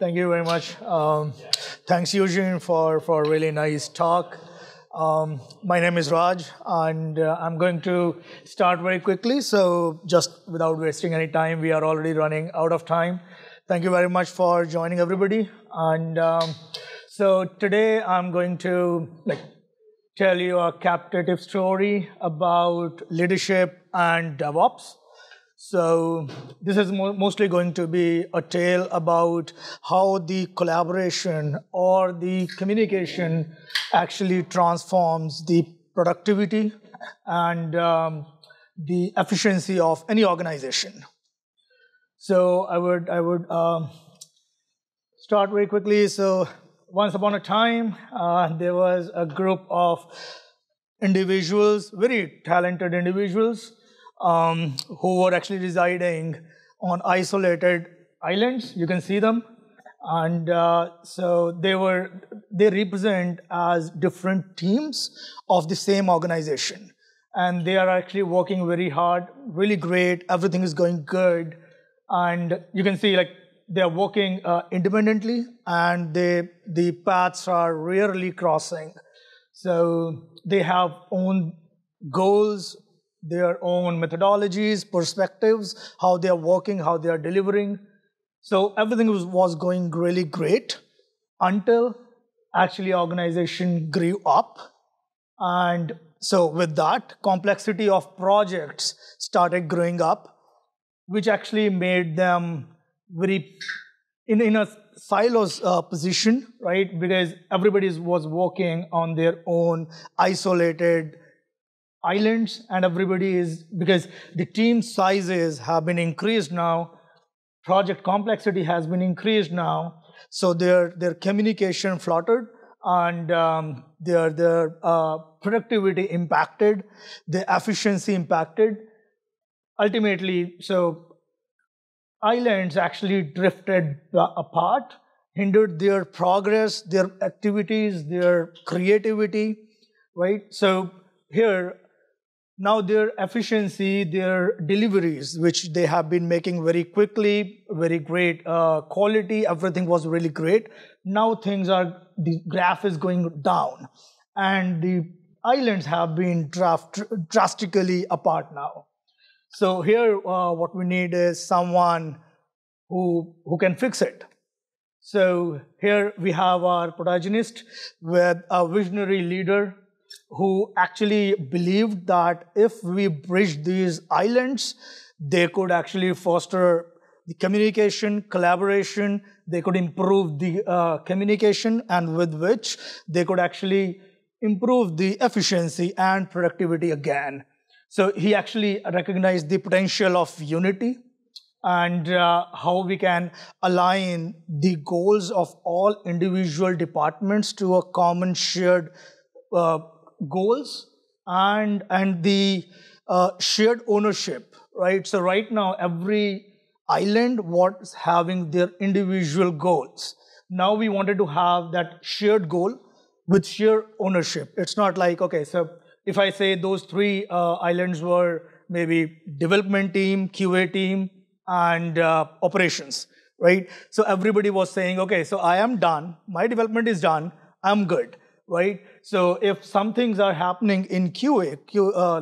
Thank you very much. Thanks, Eugene, for a really nice talk. My name is Raj, and I'm going to start very quickly. So just without wasting any time, we are already running out of time. Thank you very much for joining, everybody. And so today I'm going to tell you a captivating story about leadership and DevOps. So this is mostly going to be a tale about how the collaboration or the communication actually transforms the productivity and the efficiency of any organization. So I would start very quickly. So once upon a time, there was a group of individuals, very talented individuals, who were actually residing on isolated islands. You can see them. And so they represent as different teams of the same organization. And they are actually working very hard, really great. Everything is going good. And you can see they are working independently, and the paths are rarely crossing. So they have own goals, their own methodologies, perspectives, how they are working, how they are delivering. So everything was going really great until actually organization grew up. And so with that, complexity of projects started growing up, which actually made them very in a silos position, right? Because everybody was working on their own isolated islands, and everybody is, because the team sizes have been increased now, project complexity has been increased now, so their communication fluttered, and their productivity impacted, the efficiency impacted. Ultimately, so islands actually drifted apart, hindered their progress, their activities, their creativity, right? So here, now their efficiency, their deliveries, which they have been making very quickly, very great quality, everything was really great. Now the graph is going down, and the islands have been drastically apart now. So here, what we need is someone who can fix it. So here we have our protagonist with a visionary leader who actually believed that if we bridge these islands, they could actually foster the communication, collaboration, they could improve the communication, and with which they could actually improve the efficiency and productivity again. So he actually recognized the potential of unity and how we can align the goals of all individual departments to a common shared goals and the shared ownership, right? So right now, every island was having their individual goals. Now we wanted to have that shared goal with shared ownership. It's not like, okay, so if I say those three islands were maybe development team, QA team, and operations, right? So everybody was saying, okay, so I am done, my development is done, I'm good. Right? So if some things are happening in QA,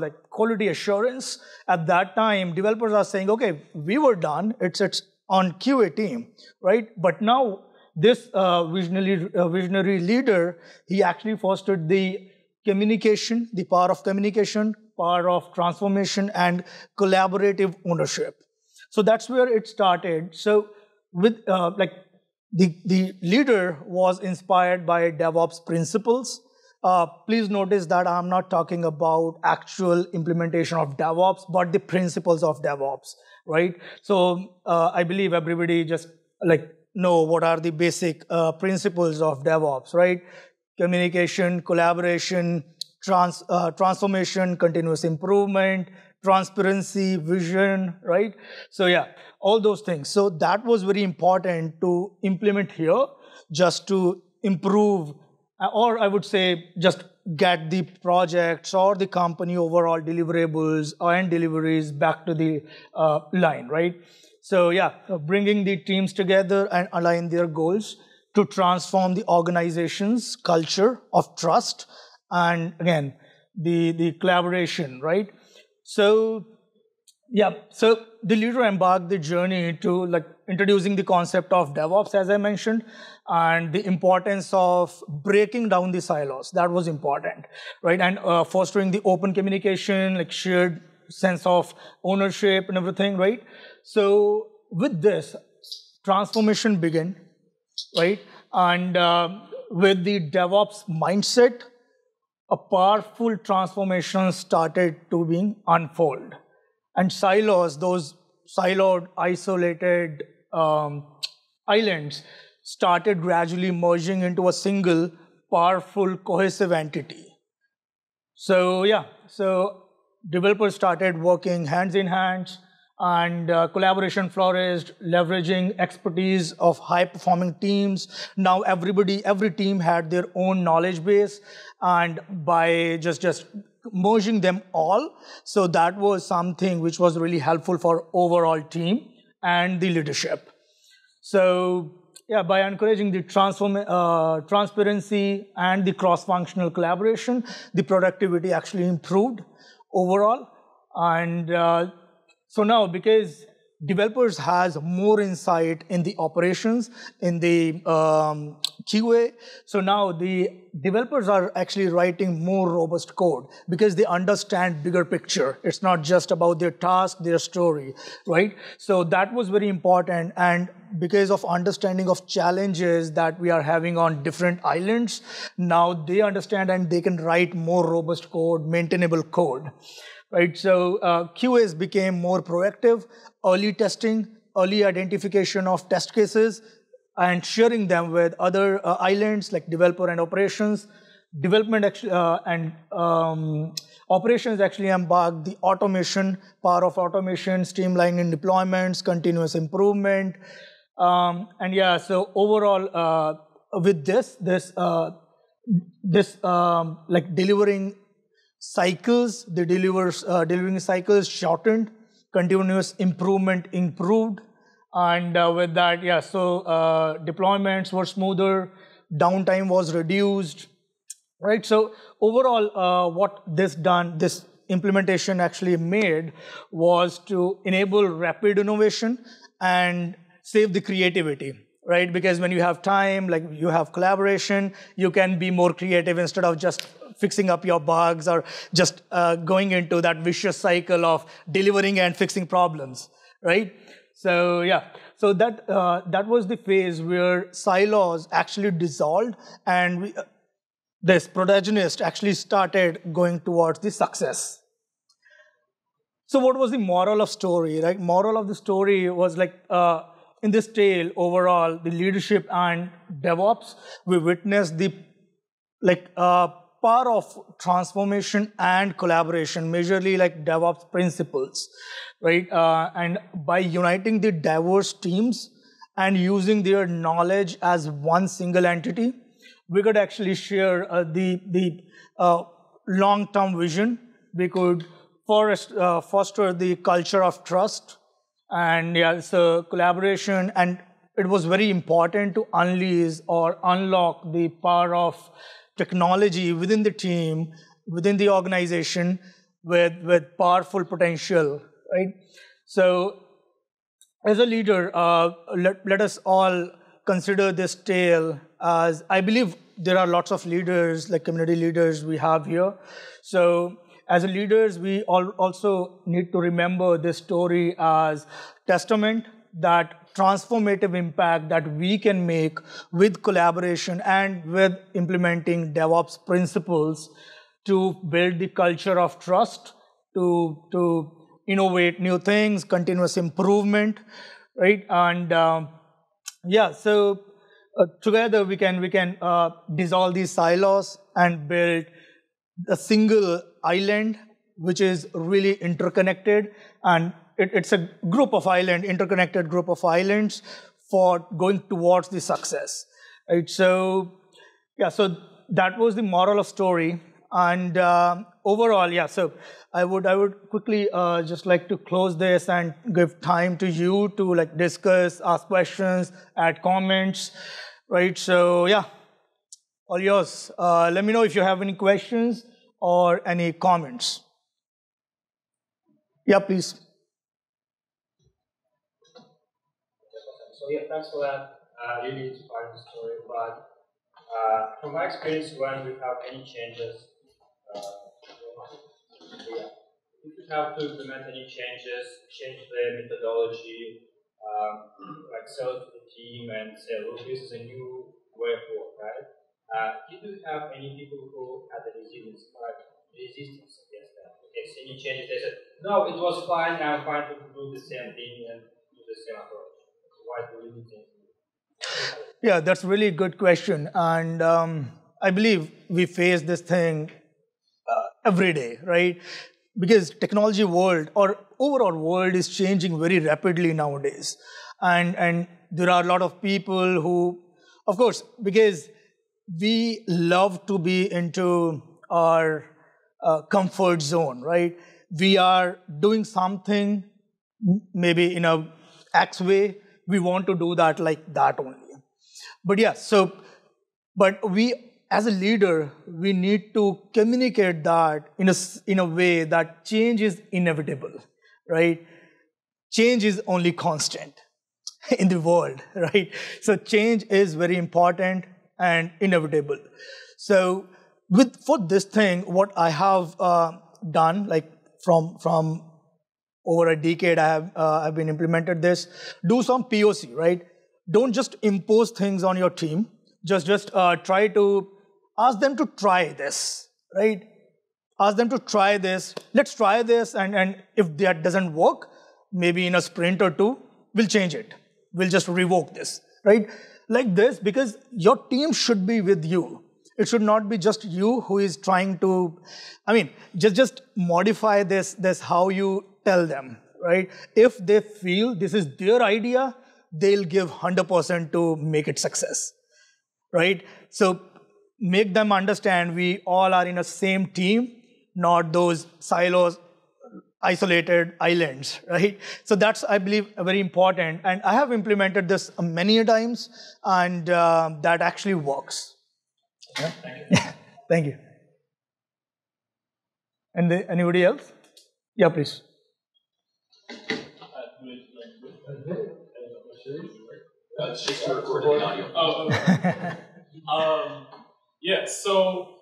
like quality assurance, at that time, developers are saying, okay, we were done, it's on QA team, right? But now this visionary leader, he actually fostered the communication, the power of communication, power of transformation, and collaborative ownership. So that's where it started. So with the leader was inspired by DevOps principles. Please notice that I'm not talking about actual implementation of DevOps, but the principles of DevOps, right? So I believe everybody just know what are the basic principles of DevOps, right? Communication, collaboration, transformation, continuous improvement, transparency, vision, right? So yeah, all those things. So that was very important to implement here, just to improve, or I would say just get the projects or the company overall deliverables and deliveries back to the line, right? So yeah, bringing the teams together and align their goals to transform the organization's culture of trust and again, the collaboration, right? So yeah, so the leader embarked the journey to like introducing the concept of DevOps, as I mentioned, and the importance of breaking down the silos. That was important, right? And fostering the open communication, like shared sense of ownership and everything, right? So with this, transformation began, right? And with the DevOps mindset, a powerful transformation started to being unfold. And silos, those siloed, isolated islands, started gradually merging into a single, powerful, cohesive entity. So yeah, so developers started working hands in hands, and collaboration flourished, leveraging expertise of high-performing teams. Now every team had their own knowledge base, and by just merging them all, so that was something which was really helpful for overall team and the leadership. So yeah, by encouraging the transparency and the cross-functional collaboration, the productivity actually improved overall. And so now, because developers has more insight in the operations, in the QA, so now the developers are actually writing more robust code because they understand bigger picture. It's not just about their task, their story, right? So that was very important, and because of understanding of challenges that we are having on different islands, now they understand and they can write more robust code, maintainable code. Right, so QAs became more proactive, early testing, early identification of test cases, and sharing them with other islands like developer and operations. Development and operations actually embarked the automation, power of automation, streamlining deployments, continuous improvement. And yeah, so overall, with this like delivering cycles, the delivering cycles shortened, continuous improvement improved, and with that, yeah, so deployments were smoother, downtime was reduced, right? So overall, what this implementation actually made was to enable rapid innovation and save the creativity, right? Because when you have time, like you have collaboration, you can be more creative instead of just fixing up your bugs or just going into that vicious cycle of delivering and fixing problems, right? So yeah, so that was the phase where silos actually dissolved, and this protagonist actually started going towards the success. So what was the moral of story, right? Moral of the story was like, in this tale, overall, the leadership and DevOps, we witnessed the power of transformation and collaboration, majorly like DevOps principles, right? And by uniting the diverse teams and using their knowledge as one single entity, we could actually share the long-term vision. We could foster the culture of trust, and yeah, so collaboration, and it was very important to unleash or unlock the power of technology within the team, within the organization, with powerful potential, right? So as a leader, let us all consider this tale as, I believe there are lots of leaders, like community leaders we have here. So as leaders, we also need to remember this story as testament that transformative impact that we can make with collaboration and with implementing DevOps principles to build the culture of trust, to innovate new things, continuous improvement, right? And yeah, so together we can dissolve these silos and build a single island which is really interconnected, and it's a group of interconnected group of islands for going towards the success, right? So yeah, so that was the moral of story, and overall, yeah. So I would quickly just like to close this and give time to you to like discuss, ask questions, add comments, right? So yeah, all yours. Let me know if you have any questions or any comments. Yeah, please. So yeah, thanks for that. Really inspiring story. But from my experience, when we have any changes, yeah, if you have to implement any changes, change the methodology, like sell it to the team and say, look, this is a new way of work, right? Did you have any people who had the resistance against that? Against any changes, they said, no, it was fine, I'm fine to do the same thing and do the same approach. Why do we need things? Yeah, that's really a good question. And I believe we face this thing every day, right? Because technology world or overall world is changing very rapidly nowadays. And there are a lot of people who, of course, because we love to be into our comfort zone, right? We are doing something maybe in a X way, we want to do that like that only. But yeah, so, but we, as a leader, we need to communicate that in a way that change is inevitable, right? Change is only constant in the world, right? So change is very important and inevitable. So for this thing, what I have done, like from over a decade, I've been implemented this. Do some POC, right? Don't just impose things on your team. Just try to ask them to try this, right? Ask them to try this. Let's try this, and if that doesn't work, maybe in a sprint or two, we'll change it. We'll just revoke this, right? Like this, because your team should be with you. It should not be just you who is trying to, I mean, just modify this how you tell them, right? If they feel this is their idea, they'll give 100% to make it success, right? So make them understand we all are in a same team, not those silos, isolated islands, right? So that's, I believe, very important. And I have implemented this many times, and that actually works. Yeah? Thank you. Thank you. And anybody else? Yeah, please. It's just recording audio. Yeah, so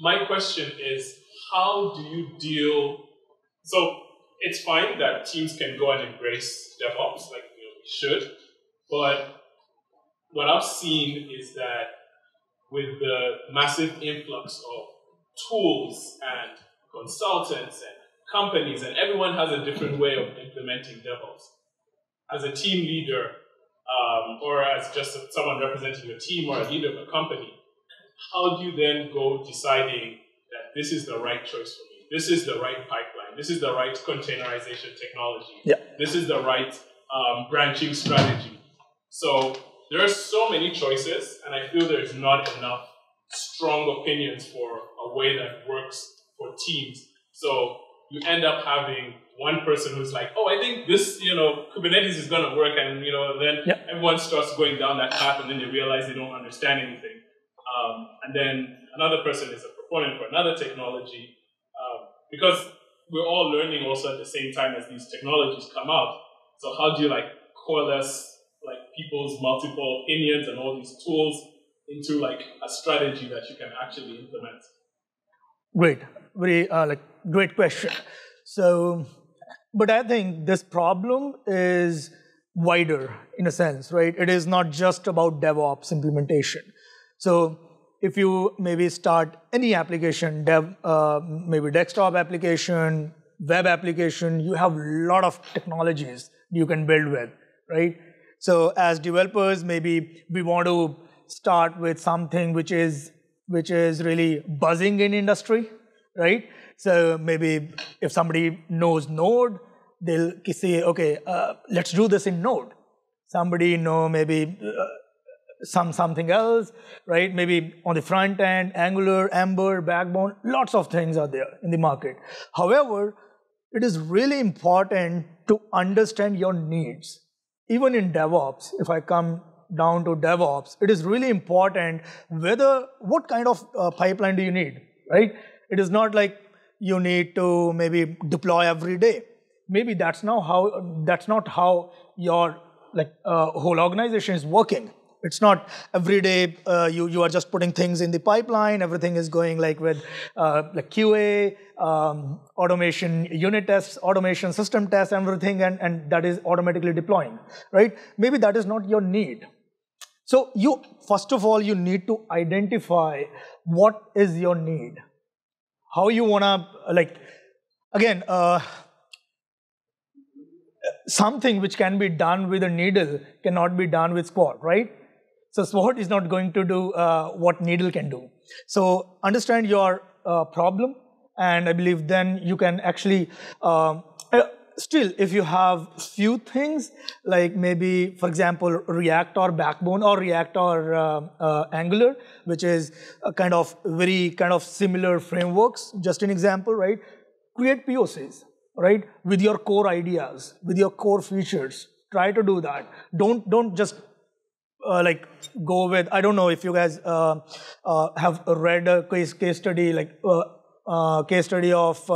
my question is, how do you deal? So it's fine that teams can go and embrace DevOps, like we should, but what I've seen is that with the massive influx of tools and consultants and companies, and everyone has a different way of implementing DevOps. As a team leader, or as just someone representing a team or a leader of a company, how do you then go deciding that this is the right choice for me? This is the right pipeline. This is the right containerization technology. Yeah. This is the right branching strategy. So there are so many choices, and I feel there's not enough strong opinions for a way that works for teams. So you end up having one person who's like, oh, I think this, Kubernetes is going to work, and, then everyone starts going down that path, and then they realize they don't understand anything. And then another person is a proponent for another technology, because we're all learning also at the same time as these technologies come out. So how do you coalesce people's multiple opinions and all these tools into a strategy that you can actually implement? Great, very great question. So, but I think this problem is wider in a sense, right? It is not just about DevOps implementation. So if you maybe start any application, maybe desktop application, web application, you have a lot of technologies you can build with, right? So as developers, maybe we want to start with something which is really buzzing in industry, right? So maybe if somebody knows Node, they'll say, okay, let's do this in Node. Somebody know maybe something else, right? Maybe on the front end, Angular, Ember, Backbone, lots of things are there in the market. However, it is really important to understand your needs. Even in DevOps, if I come down to DevOps, it is really important what kind of pipeline do you need, right? It is not like you need to maybe deploy every day. Maybe that's not how your whole organization is working. It's not every day you are just putting things in the pipeline. Everything is going like with like QA, automation, unit tests, automation, system tests, everything, and that is automatically deploying, right? Maybe that is not your need. So first of all, you need to identify what is your need. How you wanna, again, something which can be done with a needle cannot be done with Squad, right? So Squad is not going to do what needle can do. So understand your problem, and I believe then you can actually, still, if you have few things, like maybe, for example, React or Backbone or React or Angular, which is a kind of similar frameworks, just an example, right? Create POCs, right? With your core ideas, with your core features. Try to do that. Don't just go with, I don't know if you guys have read a case study, case study of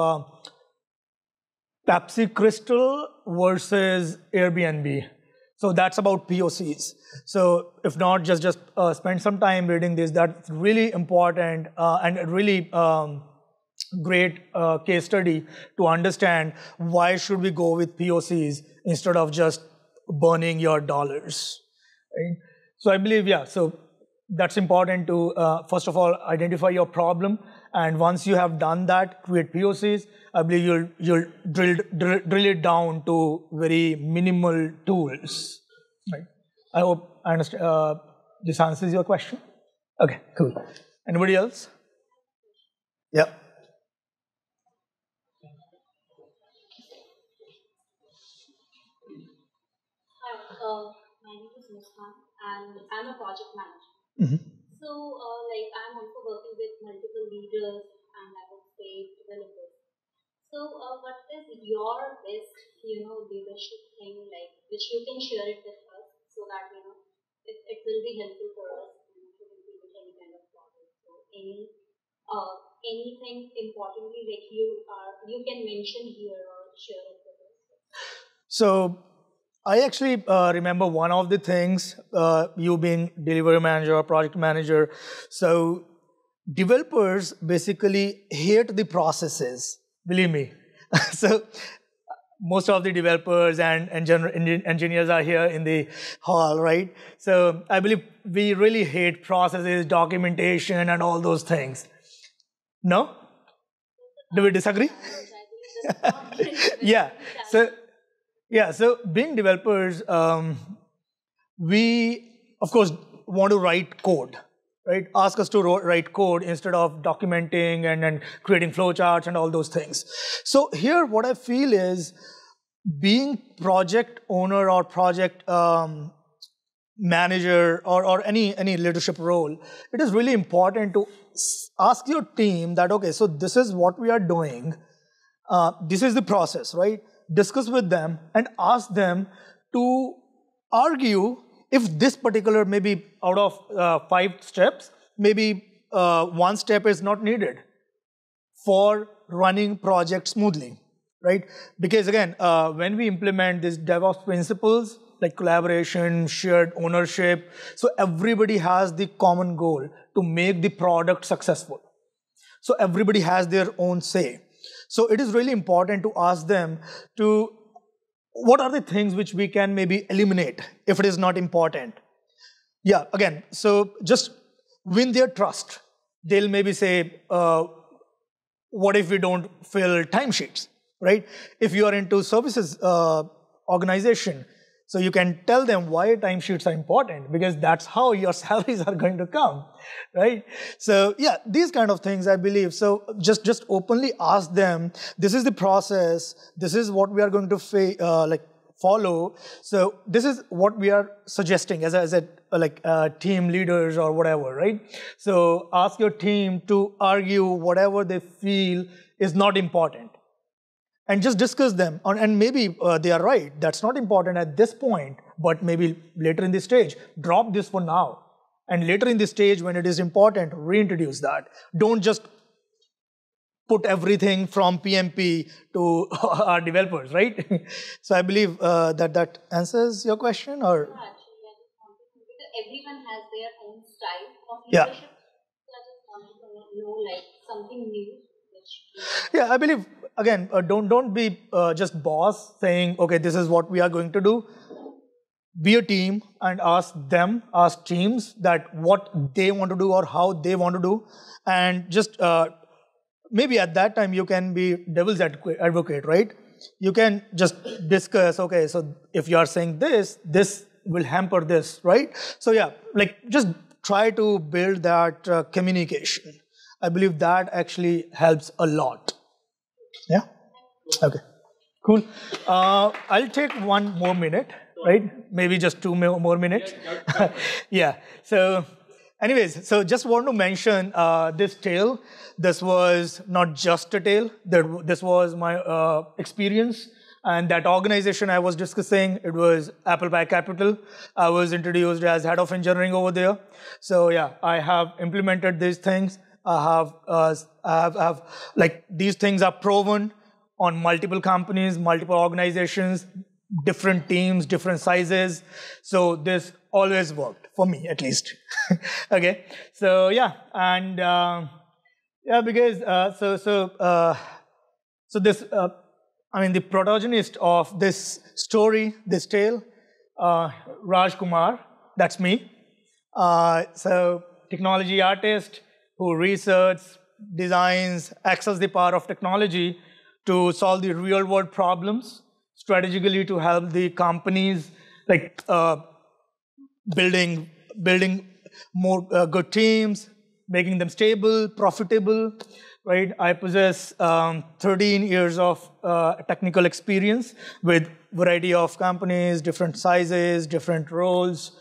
Pepsi Crystal versus Airbnb. So that's about POCs. So if not, just spend some time reading this. That's really important and a really great case study to understand why should we go with POCs instead of just burning your dollars. Right? So I believe, yeah, so that's important to, first of all, identify your problem. And once you have done that, create POCs, I believe you'll drill it down to very minimal tools. Right? I hope I understand. This answers your question. Okay, cool. Anybody else? Yeah. Hi, my name is Muskan, and I'm a project manager. So, I'm also working with multiple leaders and I would say developers. So, what is your best, leadership thing, which you can share it with us so that, it will be helpful for us to deal with any kind of problem. So, anything importantly that you can mention here or share it with us. So, I actually remember one of the things, you being delivery manager or project manager. So developers basically hate the processes, believe me. So most of the developers and engineers are here in the hall, right? So I believe we really hate processes, documentation, and all those things. No? Do we disagree? Yeah. So being developers, we, of course, want to write code, right? Ask us to write code instead of documenting and creating flowcharts and all those things. So here, what I feel is being project owner or project manager or any leadership role, it is really important to ask your team that, okay, so this is what we are doing. This is the process, right? Discuss with them and ask them to argue if this particular, maybe out of 5 steps, maybe 1 step is not needed for running projects smoothly, right? Because again, when we implement these DevOps principles, like collaboration, shared ownership, so everybody has the common goal to make the product successful. So everybody has their own say. So it is really important to ask them to, what are the things which we can maybe eliminate if it is not important? Yeah, again, so just win their trust. They'll maybe say, what if we don't fill timesheets, right? If you are into services organization, so you can tell them why timesheets are important, because that's how your salaries are going to come, right? So yeah, these kind of things I believe. So just openly ask them, this is the process, this is what we are going to follow. So this is what we are suggesting as team leaders or whatever, right? So ask your team to argue whatever they feel is not important, and just discuss them. And maybe they are right. That's not important at this point, but maybe later in the stage, drop this for now. And later in the stage, when it is important, reintroduce that. Don't just put everything from PMP to our developers, right? So I believe that answers your question, or? Yeah, actually, I just wanted to, because everyone has their own style of leadership. So I just wanted to know, like, something new. Yeah, I believe, again, don't be just boss saying, okay, this is what we are going to do. Be a team and ask teams that what they want to do or how they want to do. And just maybe at that time you can be devil's advocate, right? You can just discuss, okay, so if you are saying this will hamper this, right? So yeah, like just try to build that communication. I believe that actually helps a lot. Yeah? Okay. Cool. I'll take 1 more minute, right? Maybe just 2 more minutes. Yeah. So anyways, so just want to mention this tale. This was not just a tale. This was my experience. And that organization I was discussing, it was Apple Pie Capital. I was introduced as head of engineering over there. So yeah, I have implemented these things. I have like these things are proven on multiple companies, multiple organizations, different teams, different sizes. So this always worked for me, at least. Okay. So yeah, and yeah, because so this I mean the protagonist of this story, this tale, Raj Kumar. That's me. So technology artist who researches, designs, access the power of technology to solve the real world problems, strategically to help the companies like building more good teams, making them stable, profitable, right? I possess 13 years of technical experience with variety of companies, different sizes, different roles.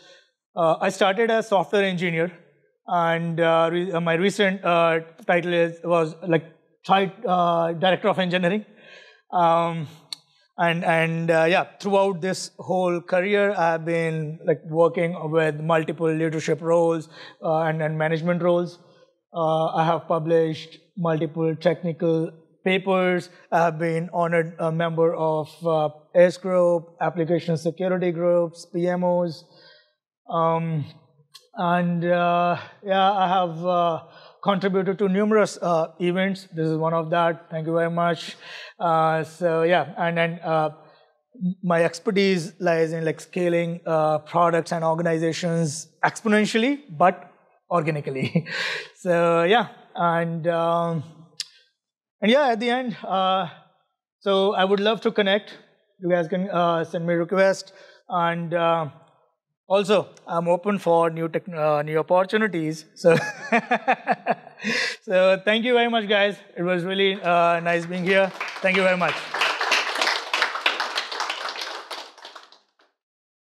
I started as software engineer, and my recent title was like director of engineering. Yeah, throughout this whole career, I've been like working with multiple leadership roles and management roles. I have published multiple technical papers. I have been honored a member of ACE Group, Application Security Groups, PMOs. Yeah, I have contributed to numerous events. This is one of that. Thank you very much. So yeah, and then my expertise lies in like scaling products and organizations exponentially, but organically. So yeah, and yeah, at the end, so I would love to connect. You guys can send me a request, and also I'm open for new opportunities. So, so thank you very much, guys. It was really nice being here. Thank you very much.